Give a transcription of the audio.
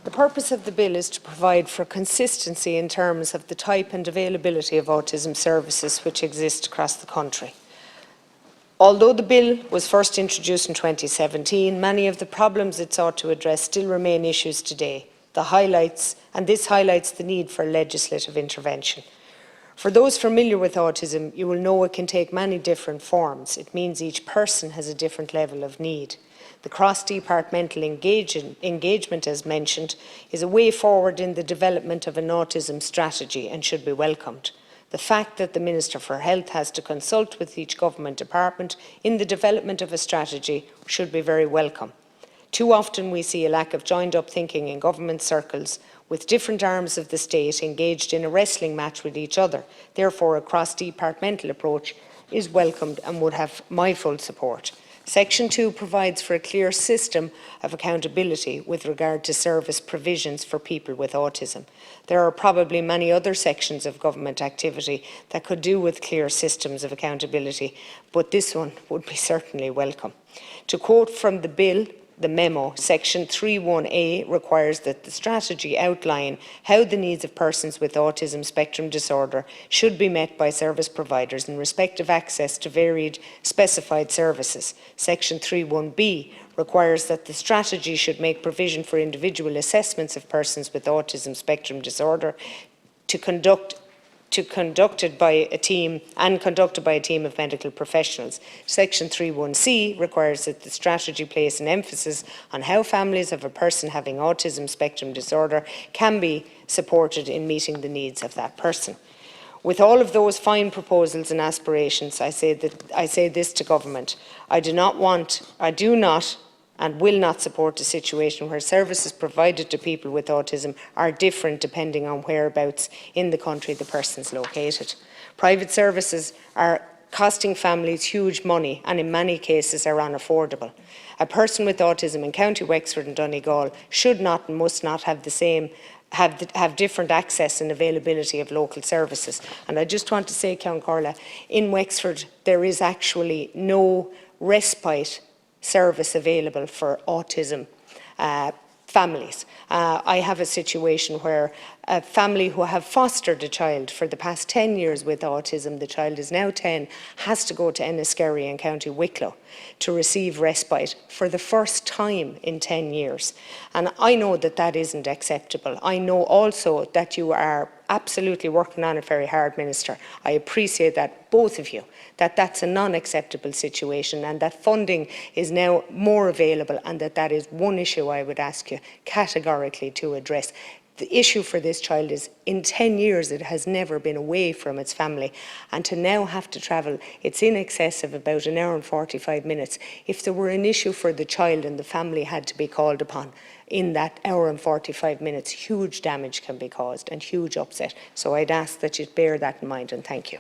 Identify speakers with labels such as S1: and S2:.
S1: The purpose of the bill is to provide for consistency in terms of the type and availability of autism services which exist across the country. Although the bill was first introduced in 2017, many of the problems it sought to address still remain issues today. This highlights the need for legislative intervention. For those familiar with autism, you will know it can take many different forms. It means each person has a different level of need. The cross-departmental engagement, as mentioned, is a way forward in the development of an autism strategy and should be welcomed. The fact that the Minister for Health has to consult with each government department in the development of a strategy should be very welcome. Too often we see a lack of joined-up thinking in government circles, with different arms of the state engaged in a wrestling match with each other. Therefore, a cross-departmental approach is welcomed and would have my full support. Section 2 provides for a clear system of accountability with regard to service provisions for people with autism. There are probably many other sections of government activity that could do with clear systems of accountability, but this one would be certainly welcome. To quote from the bill, the memo, Section 3.1a requires that the strategy outline how the needs of persons with autism spectrum disorder should be met by service providers in respect of access to varied specified services. Section 3.1b requires that the strategy should make provision for individual assessments of persons with autism spectrum disorder conducted by a team of medical professionals. Section 3.1c requires that the strategy place an emphasis on how families of a person having autism spectrum disorder can be supported in meeting the needs of that person. With all of those fine proposals and aspirations, I say this to government. I do not and will not support a situation where services provided to people with autism are different depending on whereabouts in the country the person is located. Private services are costing families huge money and in many cases are unaffordable. A person with autism in County Wexford and Donegal should not and must not have different access and availability of local services. And I just want to say, Count Corla, in Wexford there is actually no respite service available for autism families. I have a situation where a family who have fostered a child for the past 10 years with autism, the child is now 10, has to go to Enniskerry in County Wicklow to receive respite for the first time in 10 years. And I know that that isn't acceptable. I know also that you are absolutely working on it very hard, Minister. I appreciate that, both of you, that that's a non-acceptable situation and that funding is now more available and that is one issue I would ask you categorically to address. The issue for this child is in 10 years it has never been away from its family, and to now have to travel, it's in excess of about an hour and 45 minutes. If there were an issue for the child and the family had to be called upon in that hour and 45 minutes, huge damage can be caused and huge upset. So I'd ask that you bear that in mind, and thank you.